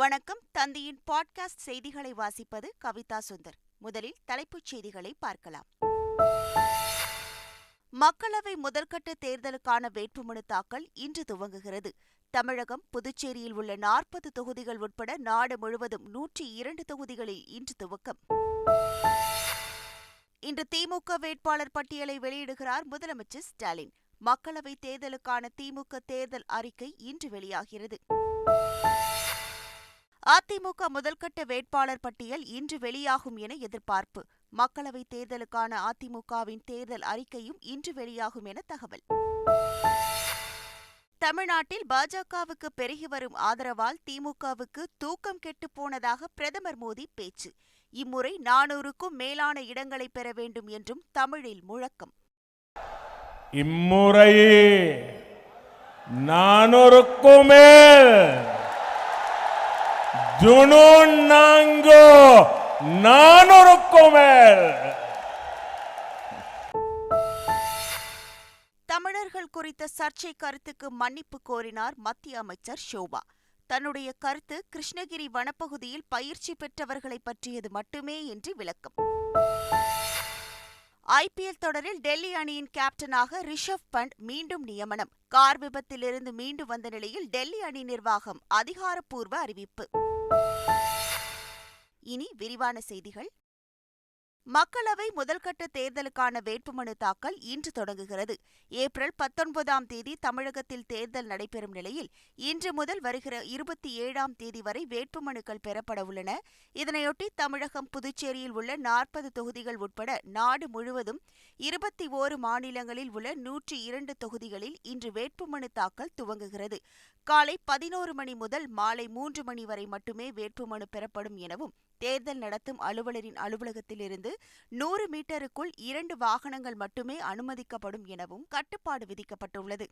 வணக்கம். தந்தியின் பாட்காஸ்ட் செய்திகளை வாசிப்பது கவிதா சுந்தர். முதலில் தலைப்புச் செய்திகளை பார்க்கலாம். மக்களவை முதற்கட்ட தேர்தலுக்கான வேட்புமனு தாக்கல் இன்று துவங்குகிறது. தமிழகம், புதுச்சேரியில் உள்ள 40 தொகுதிகள் உட்பட நாடு முழுவதும் 102 தொகுதிகளில் இன்று துவக்கம். இன்று திமுக வேட்பாளர் பட்டியலை வெளியிடுகிறார் முதலமைச்சர் ஸ்டாலின். மக்களவைத் தேர்தலுக்கான திமுக தேர்தல் அறிக்கை இன்று வெளியாகிறது. அதிமுக முதல்கட்ட வேட்பாளர் பட்டியல் இன்று வெளியாகும் என எதிர்பார்ப்பு. மக்களவைத் தேர்தலுக்கான அதிமுகவின் தேர்தல் அறிக்கையும் இன்று வெளியாகும் என தகவல். தமிழ்நாட்டில் பாஜகவுக்கு பெருகி வரும் ஆதரவால் திமுகவுக்கு தூக்கம் கெட்டுப் போனதாக பிரதமர் மோடி பேச்சு. இம்முறை 400க்கும் மேலான இடங்களை பெற வேண்டும் என்றும் தமிழில் முழக்கம். இம்முறை 400க்கும் மேல் ஜுனூன் நான்கு 400க்கும் மேல். தமிழர்கள் குறித்த சர்ச்சை கருத்துக்கு மன்னிப்பு கோரினார் மத்திய அமைச்சர் ஷோபா. தன்னுடைய கருத்து கிருஷ்ணகிரி வனப்பகுதியில் பயிற்சி பெற்றவர்களை பற்றியது மட்டுமே என்று விளக்கம். ஐபிஎல் தொடரில் டெல்லி அணியின் கேப்டனாக ரிஷப் பண்ட் மீண்டும் நியமனம். கார் விபத்திலிருந்து மீண்டு வந்த நிலையில் டெல்லி அணி நிர்வாகம் அதிகாரப்பூர்வ அறிவிப்பு. இனி விரிவான செய்திகள். மக்களவை முதல்கட்ட தேர்தலுக்கான வேட்புமனு தாக்கல் இன்று தொடங்குகிறது. ஏப்ரல் 19ஆம் தேதி தமிழகத்தில் தேர்தல் நடைபெறும் நிலையில் இன்று முதல் வருகிற 27ஆம் தேதி வரை வேட்புமனுக்கள் பெறப்பட உள்ளன. இதனையொட்டி தமிழகம், புதுச்சேரியில் உள்ள 40 தொகுதிகள் உட்பட நாடு முழுவதும் 21 மாநிலங்களில் உள்ள 102 தொகுதிகளில் இன்று வேட்புமனு தாக்கல் துவங்குகிறது. காலை 11 மணி முதல் மாலை 3 மணி வரை மட்டுமே வேட்புமனு பெறப்படும் எனவும், தேர்தல் நடத்தும் அலுவலரின் அலுவலகத்திலிருந்து 100 மீட்டருக்குள் 2 வாகனங்கள் மட்டுமே அனுமதிக்கப்படும் எனவும் கட்டுப்பாடு விதிக்கப்பட்டுள்ளது.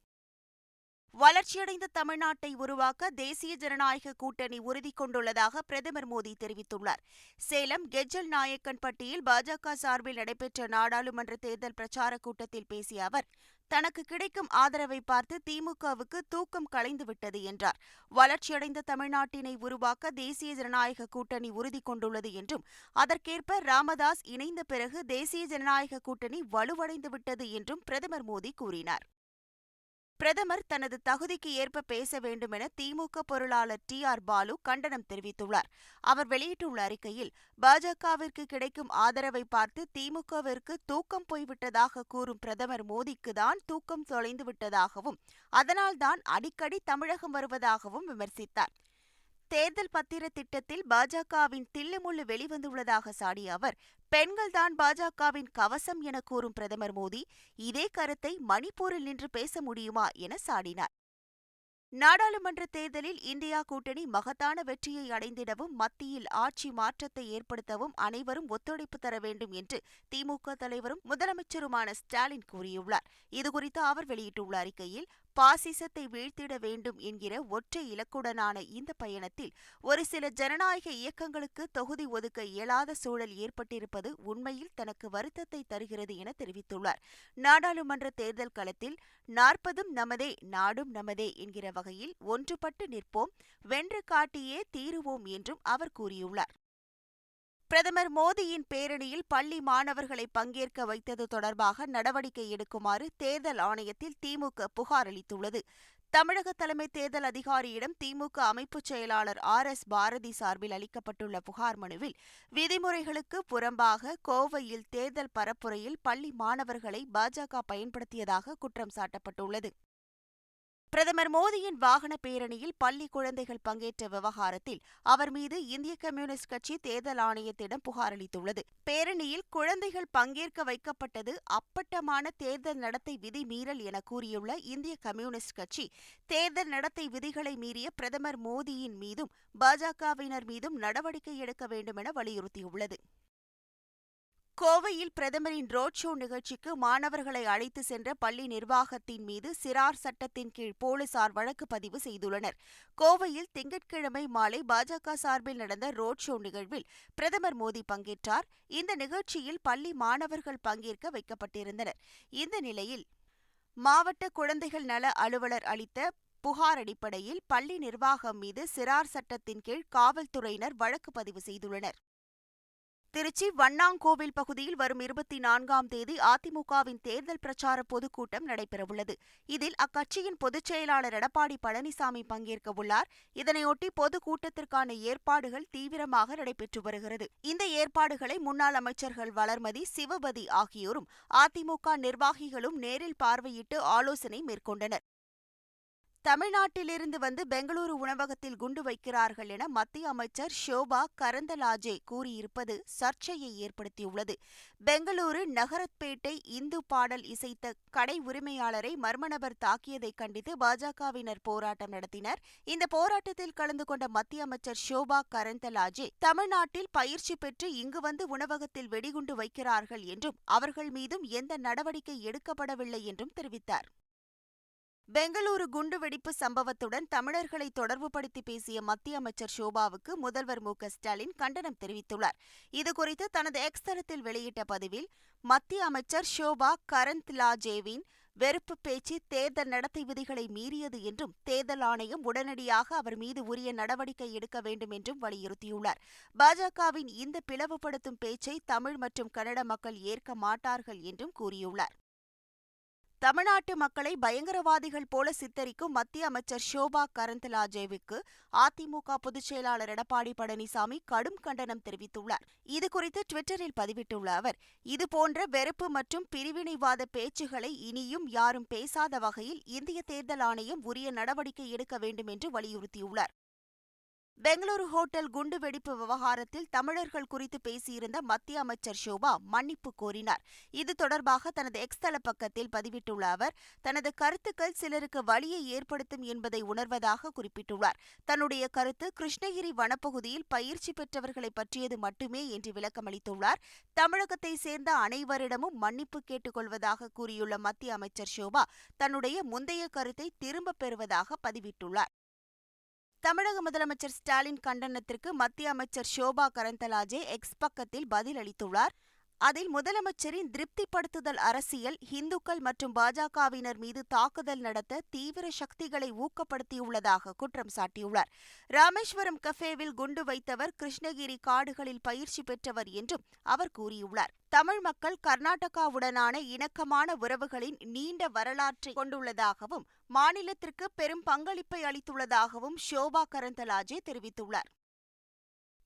வளர்ச்சியடைந்த தமிழ்நாட்டை உருவாக்க தேசிய ஜனநாயக கூட்டணி உறுதி கொண்டுள்ளதாக பிரதமர் மோடி தெரிவித்துள்ளார். சேலம் கெஜ்ஜல் நாயக்கன்பட்டியில் பாஜக சார்பில் நடைபெற்ற நாடாளுமன்ற தேர்தல் பிரச்சாரக் கூட்டத்தில் பேசிய அவர், தனக்கு கிடைக்கும் ஆதரவை பார்த்து திமுகவுக்கு தூக்கம் கலைந்துவிட்டது என்றார். வளர்ச்சியடைந்த தமிழ்நாட்டினை உருவாக்க தேசிய ஜனநாயக கூட்டணி உறுதி கொண்டுள்ளது என்றும், அதற்கேற்ப ராமதாஸ் இணைந்த பிறகு தேசிய ஜனநாயக கூட்டணி வலுவடைந்துவிட்டது என்றும் பிரதமர் மோடி கூறினார். பிரதமர் தனது தகுதிக்கு ஏற்ப பேச வேண்டும் என திமுக பொருளாளர் டி.ஆர். பாலு கண்டனம் தெரிவித்துள்ளார். அவர் வெளியிட்டுள்ள அறிக்கையில், பாஜகவிற்கு கிடைக்கும் ஆதரவை பார்த்து திமுகவிற்கு தூக்கம் போய்விட்டதாக கூறும் பிரதமர் மோடிக்கு தான் தூக்கம் தொலைந்துவிட்டதாகவும், அதனால்தான் அடிக்கடி தமிழகம் வருவதாகவும் விமர்சித்தார். தேர்தல் பத்திர திட்டத்தில் பாஜகவின் தில்லுமுள்ளு வெளிவந்துள்ளதாக சாடிய அவர், பெண்கள்தான் பாஜகவின் கவசம் என கூறும் பிரதமர் மோடி இதே கருத்தை மணிப்பூரில் நின்று பேச முடியுமா என சாடினார். நாடாளுமன்ற தேர்தலில் இந்தியா கூட்டணி மகத்தான வெற்றியை அடைந்திடவும், மத்தியில் ஆட்சி மாற்றத்தை ஏற்படுத்தவும் அனைவரும் ஒத்துழைப்பு தர வேண்டும் என்று திமுக தலைவரும் முதலமைச்சருமான ஸ்டாலின் கூறியுள்ளார். இதுகுறித்து அவர் வெளியிட்டுள்ள அறிக்கையில், பாசிசத்தை வீழ்த்திட வேண்டும் என்கிற ஒற்றை இலக்குடனான இந்த பயணத்தில் ஒரு சில ஜனநாயக இயக்கங்களுக்கு தொகுதி ஒதுக்க இயலாத சூழல் ஏற்பட்டிருப்பது உண்மையில் தனக்கு வருத்தத்தை தருகிறது என தெரிவித்துள்ளார். நாடாளுமன்ற தேர்தல் களத்தில் 40ம் நமதே நாடும் நமதே என்கிற வகையில் ஒன்றுபட்டு நிற்போம், வென்று காட்டியே தீருவோம் என்றும் அவர் கூறியுள்ளார். பிரதமர் மோடியின் பேரணியில் பள்ளி மாணவர்களை பங்கேற்க வைத்தது தொடர்பாக நடவடிக்கை எடுக்குமாறு தேர்தல் ஆணையத்தில் திமுக புகார் அளித்துள்ளது. தமிழக தலைமை தேர்தல் அதிகாரியிடம் திமுக அமைப்புச் செயலாளர் ஆர்.எஸ். பாரதி சார்பில் அளிக்கப்பட்டுள்ள புகார் மனுவில், விதிமுறைகளுக்கு புறம்பாக கோவையில் தேர்தல் பரப்புரையில் பள்ளி மாணவர்களை பாஜக பயன்படுத்தியதாக குற்றம் சாட்டப்பட்டுள்ளது. பிரதமர் மோடியின் வாகன பேரணியில் பள்ளி குழந்தைகள் பங்கேற்ற விவகாரத்தில் அவர் மீது இந்திய கம்யூனிஸ்ட் கட்சி தேர்தல் ஆணையத்திடம் புகார் அளித்துள்ளது. பேரணியில் குழந்தைகள் பங்கேற்க வைக்கப்பட்டது அப்பட்டமான தேர்தல் நடத்தை விதி மீறல் என கூறியுள்ள இந்திய கம்யூனிஸ்ட் கட்சி, தேர்தல் நடத்தை விதிகளை மீறிய பிரதமர் மோடியின் மீதும் பாஜகவினர் மீதும் நடவடிக்கை எடுக்க வேண்டும் என வலியுறுத்தியுள்ளது. கோவையில் பிரதமரின் ரோட் ஷோ நிகழ்ச்சிக்கு மாணவர்களை அழைத்து சென்ற பள்ளி நிர்வாகத்தின் மீது சிறார் சட்டத்தின் கீழ் போலீசார் வழக்கு பதிவு செய்துள்ளனர். கோவையில் திங்கட்கிழமை மாலை பாஜக சார்பில் நடந்த ரோட் ஷோ நிகழ்வில் பிரதமர் மோடி பங்கேற்றார். இந்த நிகழ்ச்சியில் பள்ளி மாணவர்கள் பங்கேற்க வைக்கப்பட்டிருந்தனர். இந்த நிலையில் மாவட்ட குழந்தைகள் நல அலுவலர் அளித்த புகார் அடிப்படையில் பள்ளி நிர்வாகம் மீது சிறார் சட்டத்தின் கீழ் காவல்துறையினர் வழக்கு பதிவு செய்துள்ளனர். திருச்சி வண்ணாங்கோவில் பகுதியில் வரும் 24ஆம் தேதி அதிமுகவின் தேர்தல் பிரச்சார பொதுக்கூட்டம் நடைபெறவுள்ளது. இதில் அக்கட்சியின் பொதுச் செயலாளர் எடப்பாடி பழனிசாமி பங்கேற்க உள்ளார். இதனையொட்டி பொதுக்கூட்டத்திற்கான ஏற்பாடுகள் தீவிரமாக நடைபெற்று வருகிறது. இந்த ஏற்பாடுகளை முன்னாள் அமைச்சர்கள் வளர்மதி, சிவபதி ஆகியோரும் அதிமுக நிர்வாகிகளும் நேரில் பார்வையிட்டு ஆலோசனை மேற்கொண்டனர். தமிழ்நாட்டிலிருந்து வந்து பெங்களூரு உணவகத்தில் குண்டு வைக்கிறார்கள் என மத்திய அமைச்சர் ஷோபா கரந்தலாஜே கூறியிருப்பது சர்ச்சையை ஏற்படுத்தியுள்ளது. பெங்களூரு நகரத்பேட்டை இந்து பாடல் இசைத்த கடை உரிமையாளரை மர்ம நபர் தாக்கியதை கண்டித்து பாஜகவினர் போராட்டம் நடத்தினர். இந்த போராட்டத்தில் கலந்து கொண்ட மத்திய அமைச்சர் ஷோபா கரந்தலாஜே தமிழ்நாட்டில் பயிற்சி பெற்று இங்கு வந்து உணவகத்தில் வெடிகுண்டு வைக்கிறார்கள் என்றும் அவர்கள் மீதும் எந்த நடவடிக்கை எடுக்கப்படவில்லை என்றும் தெரிவித்தார். பெங்களூரு குண்டுவெடிப்பு சம்பவத்துடன் தமிழர்களை தொடர்புபடுத்தி பேசிய மத்திய அமைச்சர் ஷோபாவுக்கு முதல்வர் மு.க.ஸ்டாலின் கண்டனம் தெரிவித்துள்ளார். இதுகுறித்து தனது எக்ஸ் தளத்தில் வெளியிட்ட பதிவில், மத்திய அமைச்சர் ஷோபா கரந்த்லாஜேவின் வெறுப்பு பேச்சு தேர்தல் நடத்தை விதிகளை மீறியது என்றும் தேர்தல் ஆணையம் உடனடியாக அவர் மீது உரிய நடவடிக்கை எடுக்க வேண்டும் என்றும் வலியுறுத்தியுள்ளார். பாஜகவின் இந்த பிளவுபடுத்தும் பேச்சை தமிழ் மற்றும் கன்னட மக்கள் ஏற்க மாட்டார்கள் என்றும் கூறியுள்ளார். தமிழ்நாட்டு மக்களை பயங்கரவாதிகள் போல சித்தரிக்கும் மத்திய அமைச்சர் ஷோபா கரந்தலாஜேவுக்கு அதிமுக பொதுச் செயலாளர் எடப்பாடி பழனிசாமி கடும் கண்டனம் தெரிவித்துள்ளார். இதுகுறித்து ட்விட்டரில் பதிவிட்டுள்ள அவர், இதுபோன்ற வெறுப்பு மற்றும் பிரிவினைவாத பேச்சுகளை இனியும் யாரும் பேசாத வகையில் இந்திய தேர்தல் ஆணையம் உரிய நடவடிக்கை எடுக்க வேண்டும் என்று வலியுறுத்தியுள்ளார். பெங்களூரு ஹோட்டல் குண்டுவெடிப்பு விவகாரத்தில் தமிழர்கள் குறித்து பேசியிருந்த மத்திய அமைச்சர் ஷோபா மன்னிப்பு கோரினார். இது தொடர்பாக தனது எக்ஸ் தள பக்கத்தில் பதிவிட்டுள்ள அவர், தனது கருத்துக்கள் சிலருக்கு வலியை ஏற்படுத்தும் என்பதை உணர்வதாக குறிப்பிட்டுள்ளார். தன்னுடைய கருத்து கிருஷ்ணகிரி வனப்பகுதியில் பயிற்சி பெற்றவர்களை பற்றியது மட்டுமே என்று விளக்கமளித்துள்ளார். தமிழகத்தை சேர்ந்த அனைவரிடமும் மன்னிப்பு கேட்டுக் கொள்வதாக கூறியுள்ள மத்திய அமைச்சர் ஷோபா தன்னுடைய முந்தைய கருத்தை திரும்பப் பெறுவதாக பதிவிட்டுள்ளார். தமிழக முதலமைச்சர் ஸ்டாலின் கண்டனத்திற்கு மத்திய அமைச்சர் ஷோபா கரந்தலாஜே எக்ஸ் பக்கத்தில் பதில் அளித்துள்ளார். அதில் முதலமைச்சரின் திருப்திப்படுத்துதல் அரசியல் இந்துக்கள் மற்றும் பாஜகவினர் மீது தாக்குதல் நடத்த தீவிர சக்திகளை ஊக்கப்படுத்தியுள்ளதாக குற்றம் சாட்டியுள்ளார். ராமேஸ்வரம் கஃபேவில் குண்டு வைத்தவர் கிருஷ்ணகிரி காடுகளில் பயிற்சி பெற்றவர் என்றும் அவர் கூறியுள்ளார். தமிழ் மக்கள் கர்நாடகாவுடனான இணக்கமான உறவுகளின் நீண்ட வரலாற்றை கொண்டுள்ளதாகவும் மாநிலத்திற்கு பெரும் பங்களிப்பை அளித்துள்ளதாகவும் ஷோபா கரந்தலாஜே தெரிவித்துள்ளார்.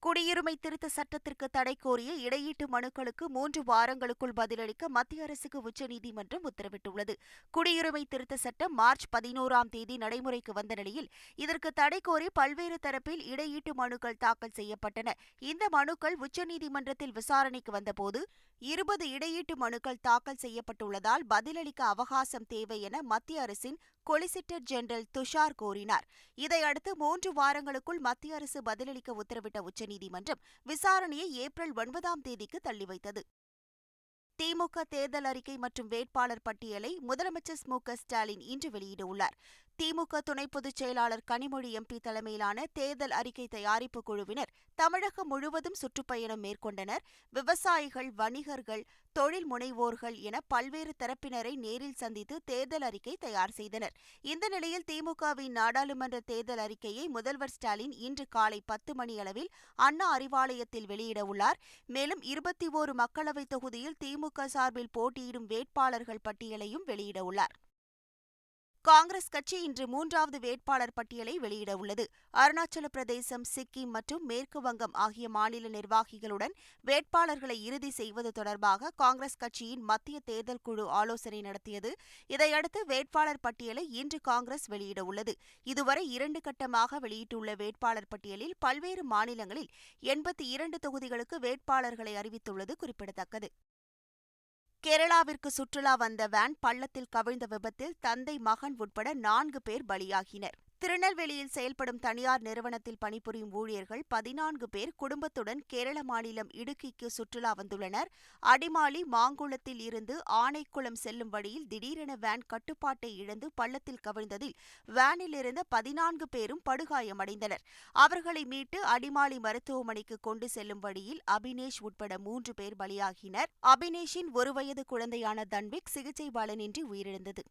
குடியுரிமை திருத்த சட்டத்திற்கு தடை கோரிய இடையீட்டு மனுக்களுக்கு 3 வாரங்களுக்குள் பதிலளிக்க மத்திய அரசுக்கு உச்சநீதிமன்றம் உத்தரவிட்டுள்ளது. குடியுரிமை திருத்த சட்டம் மார்ச் 11ஆம் தேதி நடைமுறைக்கு வந்த நிலையில் இதற்கு தடை கோரி பல்வேறு தரப்பில் இடையீட்டு மனுக்கள் தாக்கல் செய்யப்பட்டன. இந்த மனுக்கள் உச்சநீதிமன்றத்தில் விசாரணைக்கு வந்தபோது 20 இடையீட்டு மனுக்கள் தாக்கல் செய்யப்பட்டுள்ளதால் பதிலளிக்க அவகாசம் தேவை என மத்திய அரசின் சொலிசிட்டர் ஜெனரல் துஷார் கோரினார். இதையடுத்து 3 வாரங்களுக்குள் மத்திய அரசு பதிலளிக்க உத்தரவிட்ட உச்சநீதிமன்றம் விசாரணையை ஏப்ரல் 9ஆம் தேதிக்கு தள்ளி வைத்தது. திமுக தேர்தல் அறிக்கை மற்றும் வேட்பாளர் பட்டியலை முதலமைச்சர் மு.க.ஸ்டாலின் இன்று வெளியிடவுள்ளார். திமுக துணை பொதுச் செயலாளர் கனிமொழி எம்பி தலைமையிலான தேர்தல் அறிக்கை தயாரிப்பு குழுவினர் தமிழகம் முழுவதும் சுற்றுப்பயணம் மேற்கொண்டனர். விவசாயிகள், வணிகர்கள், தொழில் முனைவோர்கள் என பல்வேறு தரப்பினரை நேரில் சந்தித்து தேர்தல் அறிக்கை தயார் செய்தனர். இந்த நிலையில் திமுகவின் நாடாளுமன்ற தேர்தல் அறிக்கையை முதல்வர் ஸ்டாலின் இன்று காலை 10 மணியளவில் அண்ணா அறிவாலயத்தில் வெளியிடவுள்ளார். மேலும் 21 மக்களவைத் தொகுதியில் திமுக சார்பில் போட்டியிடும் வேட்பாளர்கள் பட்டியலையும் வெளியிடவுள்ளார். காங்கிரஸ் கட்சி இன்று 3வது வேட்பாளர் பட்டியலை வெளியிடவுள்ளது. அருணாச்சல பிரதேசம், சிக்கிம் மற்றும் மேற்கு வங்கம் ஆகிய மாநில நிர்வாகிகளுடன் வேட்பாளர்களை இறுதி செய்வது தொடர்பாக காங்கிரஸ் கட்சியின் மத்திய தேர்தல் குழு ஆலோசனை நடத்தியது. இதையடுத்து வேட்பாளர் பட்டியலை இன்று காங்கிரஸ் வெளியிடவுள்ளது. இதுவரை 2 கட்டமாக வெளியிட்டுள்ள வேட்பாளர் பட்டியலில் பல்வேறு மாநிலங்களில் 82 தொகுதிகளுக்கு வேட்பாளர்களை அறிவித்துள்ளது குறிப்பிடத்தக்கது. கேரளாவிற்கு சுற்றுலா வந்த வேன் பள்ளத்தில் கவிழ்ந்த விபத்தில் தந்தை, மகன் உட்பட 4 பேர் பலியாகினர். திருநெல்வேலியில் செயல்படும் தனியார் நிறுவனத்தில் பணிபுரியும் ஊழியர்கள் 14 பேர் குடும்பத்துடன் கேரள மாநிலம் இடுக்கிக்கு சுற்றுலா வந்துள்ளனர். அடிமாலி மாங்குளத்தில் இருந்து ஆனைக்குளம் செல்லும் வழியில் திடீரென வேன் கட்டுப்பாட்டை இழந்து பள்ளத்தில் கவிழ்ந்ததில் வேனில் இருந்த 14 பேரும் படுகாயமடைந்தனர். அவர்களை மீட்டு அடிமாலி மருத்துவமனைக்கு கொண்டு செல்லும் வழியில் அபினேஷ் உட்பட 3 பேர் பலியாகினர். அபினேஷின் 1 வயது குழந்தையான தன்விக் சிகிச்சை பலனின்றி உயிரிழந்தது.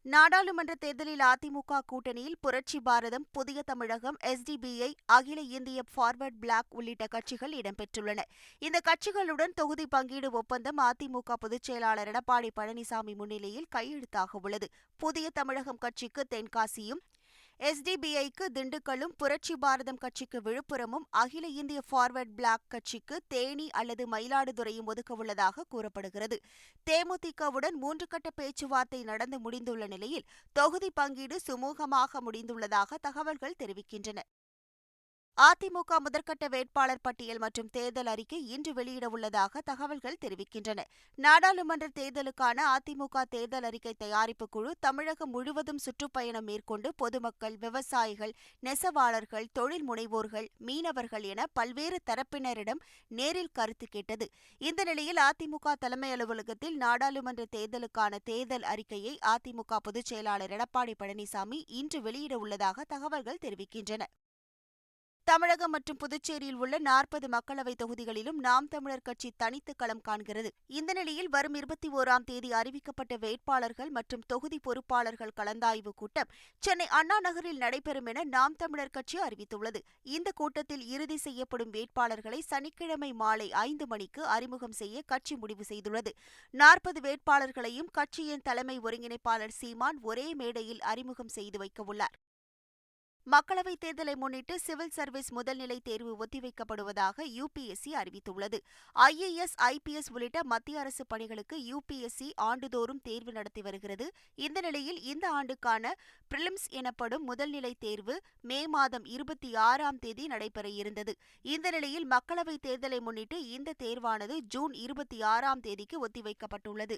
நாடாளுமன்ற தேர்தலில் அதிமுக கூட்டணியில் புரட்சி பாரதம், புதிய தமிழகம், SDBI, அகில இந்திய ஃபார்வர்ட் பிளாக் உள்ளிட்ட கட்சிகள் இடம்பெற்றுள்ளன. இந்த கட்சிகளுடன் தொகுதி பங்கீடு ஒப்பந்தம் அதிமுக பொதுச் செயலாளர் எடப்பாடி பழனிசாமி முன்னிலையில் கையெழுத்தாக உள்ளது. புதிய தமிழகம் கட்சிக்கு தென்காசியும், SDBIக்கு திண்டுக்கல்லும், புரட்சி பாரதம் கட்சிக்கு விழுப்புரமும், அகில இந்திய ஃபார்வர்ட் பிளாக் கட்சிக்கு தேனி அல்லது மயிலாடுதுறையும் ஒதுக்கவுள்ளதாக கூறப்படுகிறது. தேமுதிகவுடன் 3 கட்ட பேச்சுவார்த்தை நடந்து முடிந்துள்ள நிலையில் தொகுதி பங்கீடு சுமூகமாக முடிந்துள்ளதாக தகவல்கள் தெரிவிக்கின்றன. அதிமுக முதற்கட்ட வேட்பாளர் பட்டியல் மற்றும் தேர்தல் அறிக்கை இன்று வெளியிடவுள்ளதாக தகவல்கள் தெரிவிக்கின்றன. நாடாளுமன்ற தேர்தலுக்கான அதிமுக தேர்தல் அறிக்கை தயாரிப்பு குழு தமிழகம் முழுவதும் சுற்றுப்பயணம் மேற்கொண்டு பொதுமக்கள், விவசாயிகள், நெசவாளர்கள், தொழில் முனைவோர்கள், மீனவர்கள் என பல்வேறு தரப்பினரிடம் நேரில் கருத்து கேட்டது. இந்த நிலையில் அதிமுக தலைமை அலுவலகத்தில் நாடாளுமன்ற தேர்தலுக்கான தேர்தல் அறிக்கையை அதிமுக பொதுச் செயலாளர் எடப்பாடி பழனிசாமி இன்று வெளியிடவுள்ளதாக தகவல்கள் தெரிவிக்கின்றன. தமிழகம் மற்றும் புதுச்சேரியில் உள்ள 40 மக்களவைத் தொகுதிகளிலும் நாம் தமிழர் கட்சி தனித்து களம் காண்கிறது. இந்த நிலையில் வரும் 21ஆம் தேதி அறிவிக்கப்பட்ட வேட்பாளர்கள் மற்றும் தொகுதி பொறுப்பாளர்கள் கலந்தாய்வு கூட்டம் சென்னை அண்ணா நகரில் நடைபெறும் என நாம் தமிழர் கட்சி அறிவித்துள்ளது. இந்த கூட்டத்தில் இறுதி செய்யப்படும் வேட்பாளர்களை சனிக்கிழமை மாலை 5 மணிக்கு அறிமுகம் செய்ய கட்சி முடிவு செய்துள்ளது. 40 வேட்பாளர்களையும் கட்சியின் தலைமை ஒருங்கிணைப்பாளர் சீமான் ஒரே மேடையில் அறிமுகம் செய்து வைக்கவுள்ளார். மக்களவைத் தேர்தலை முன்னிட்டு சிவில் சர்வீஸ் முதல்நிலை தேர்வு ஒத்திவைக்கப்படுவதாக UPSC அறிவித்துள்ளது. IAS, IPS உள்ளிட்ட மத்திய அரசு பணிகளுக்கு UPSC ஆண்டுதோறும் தேர்வு நடத்தி வருகிறது. இந்த நிலையில் இந்த ஆண்டுக்கான பிரிலிம்ஸ் எனப்படும் முதல்நிலை தேர்வு மே மாதம் 26ஆம் தேதி நடைபெற இருந்தது. இந்த நிலையில் மக்களவைத் தேர்தலை முன்னிட்டு இந்த தேர்வானது ஜூன் 26ஆம் தேதிக்கு ஒத்திவைக்கப்பட்டுள்ளது.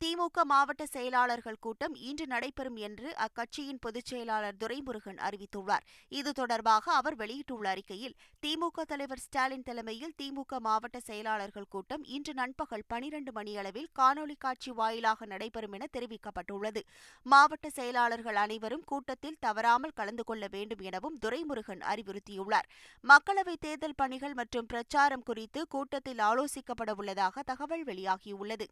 திமுக மாவட்ட செயலாளர்கள் கூட்டம் இன்று நடைபெறும் என்று அக்கட்சியின் பொதுச் செயலாளர் துரைமுருகன் அறிவித்துள்ளார். இது தொடர்பாக அவர் வெளியிட்டுள்ள அறிக்கையில், திமுக தலைவர் ஸ்டாலின் தலைமையில் திமுக மாவட்ட செயலாளர்கள் கூட்டம் இன்று நண்பகல் 12 மணியளவில் காணொலி காட்சி வாயிலாக நடைபெறும் என தெரிவிக்கப்பட்டுள்ளது. மாவட்ட செயலாளர்கள் அனைவரும் கூட்டத்தில் தவறாமல் கலந்து கொள்ள வேண்டும் எனவும் துரைமுருகன் அறிவுறுத்தியுள்ளார். மக்களவைத் தேர்தல் பணிகள் மற்றும் பிரச்சாரம் குறித்து கூட்டத்தில் ஆலோசிக்கப்பட உள்ளதாக தகவல் வெளியாகியுள்ளது.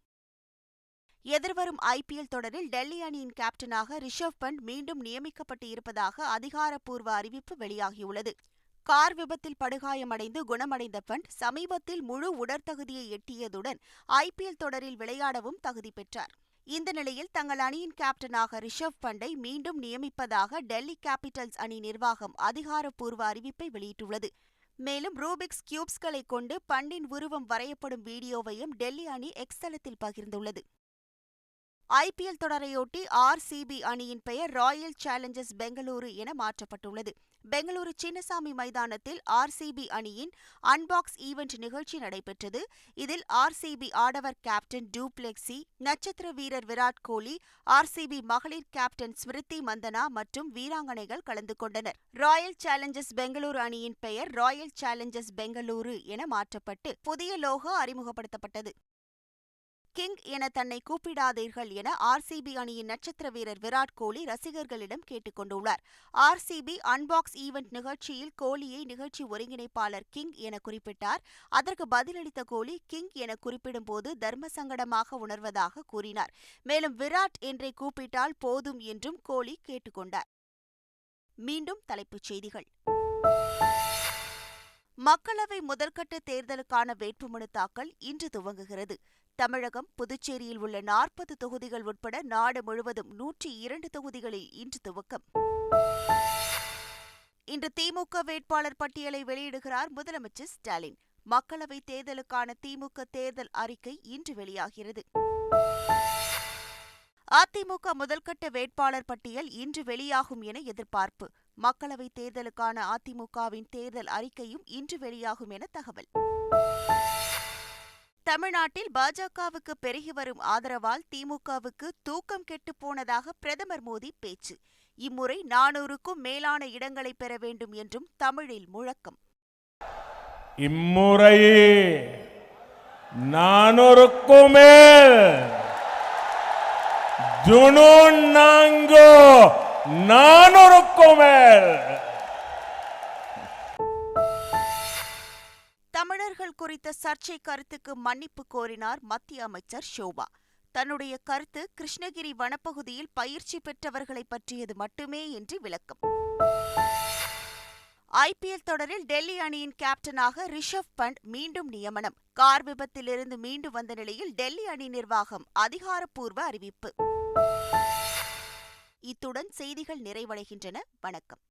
எதிர்வரும் IPL தொடரில் டெல்லி அணியின் கேப்டனாக ரிஷப் பண்ட் மீண்டும் நியமிக்கப்பட்டு இருப்பதாக அதிகாரப்பூர்வ அறிவிப்பு வெளியாகியுள்ளது. கார் விபத்தில் படுகாயமடைந்து குணமடைந்த பண்ட் சமீபத்தில் முழு உடற்தகுதியை எட்டியதுடன் IPL தொடரில் விளையாடவும் தகுதி பெற்றார். இந்த நிலையில் தங்கள் அணியின் கேப்டனாக ரிஷப் பண்டை மீண்டும் நியமிப்பதாக டெல்லி கேபிட்டல்ஸ் அணி நிர்வாகம் அதிகாரப்பூர்வ அறிவிப்பை வெளியிட்டுள்ளது. மேலும் ரூபிக்ஸ் கியூப்ஸ்களை கொண்டு பண்டின் உருவம் வரையப்படும் வீடியோவையும் டெல்லி அணி எக்ஸ் தளத்தில் பகிர்ந்துள்ளது. IPL தொடரையொட்டி RCB அணியின் பெயர் ராயல் சேலஞ்சர்ஸ் பெங்களூரு என மாற்றப்பட்டுள்ளது. பெங்களூரு சின்னசாமி மைதானத்தில் RCB அணியின் அன்பாக்ஸ் ஈவென்ட் நிகழ்ச்சி நடைபெற்றது. இதில் RCB ஆடவர் கேப்டன் டூப்ளெக்ஸி, நட்சத்திர வீரர் விராட் கோலி, RCB மகளிர் கேப்டன் ஸ்மிருதி மந்தனா மற்றும் வீராங்கனைகள் கலந்து கொண்டனர். ராயல் சேலஞ்சர்ஸ் பெங்களூரு அணியின் பெயர் ராயல் சேலஞ்சர்ஸ் பெங்களூரு என மாற்றப்பட்டு புதிய லோகோ அறிமுகப்படுத்தப்பட்டது. கிங் என தன்னை கூப்பிடாதீர்கள் என RCB அணியின் நட்சத்திர வீரர் விராட் கோலி ரசிகர்களிடம் கேட்டுக் கொண்டுள்ளார். RCB அன்பாக்ஸ் ஈவென்ட் நிகழ்ச்சியில் கோலியை நிகழ்ச்சி ஒருங்கிணைப்பாளர் கிங் என குறிப்பிட்டார். அதற்கு பதிலளித்த கோலி, கிங் என குறிப்பிடும்போது தர்ம சங்கடமாக உணர்வதாக கூறினார். மேலும் விராட் என்றே கூப்பிட்டால் போதும் என்றும் கோலி கேட்டுக் கொண்டார். மீண்டும் தலைப்புச் செய்திகள். மக்களவை முதற்கட்ட தேர்தலுக்கான வேட்புமனு தாக்கல் இன்று துவங்குகிறது. தமிழகம், புதுச்சேரியில் உள்ள 40 தொகுதிகள் உட்பட நாடு முழுவதும் 102 தொகுதிகளில் இன்று துவக்கம். இன்று திமுக வேட்பாளர் பட்டியலை வெளியிடுகிறார் முதலமைச்சர் ஸ்டாலின். மக்களவைத் தேர்தலுக்கான திமுக தேர்தல் அறிக்கை இன்று வெளியாகிறது. அதிமுக முதல்கட்ட வேட்பாளர் பட்டியல் இன்று வெளியாகும் என எதிர்பார்ப்பு. மக்களவைத் தேர்தலுக்கான அதிமுகவின் தேர்தல் அறிக்கையும் இன்று வெளியாகும் என தகவல். தமிழ்நாட்டில் பாஜகவுக்கு பெருகி வரும் ஆதரவால் திமுகவுக்கு தூக்கம் கெட்டுப்போனதாக பிரதமர் மோடி பேச்சு. இம்முறை 400க்கும் மேலான இடங்களை பெற வேண்டும் என்றும் தமிழில் முழக்கம். இம்முறை 400க்கும் மேல் ஜுனூன் நாங்கோ 400க்கும் மேல். தமிழர்கள் குறித்த சர்ச்சை கருத்துக்கு மன்னிப்பு கோரினார் மத்திய அமைச்சர் ஷோபா. தன்னுடைய கருத்து கிருஷ்ணகிரி வனப்பகுதியில் பயிற்சி பெற்றவர்களை பற்றியது மட்டுமே என்று விளக்கம். ஐபிஎல் தொடரில் டெல்லி அணியின் கேப்டனாக ரிஷப் பண்ட் மீண்டும் நியமனம். கார் விபத்திலிருந்து மீண்டு வந்த நிலையில் டெல்லி அணி நிர்வாகம் அதிகாரப்பூர்வ அறிவிப்பு. இத்துடன் செய்திகள் நிறைவடைகின்றன. வணக்கம்.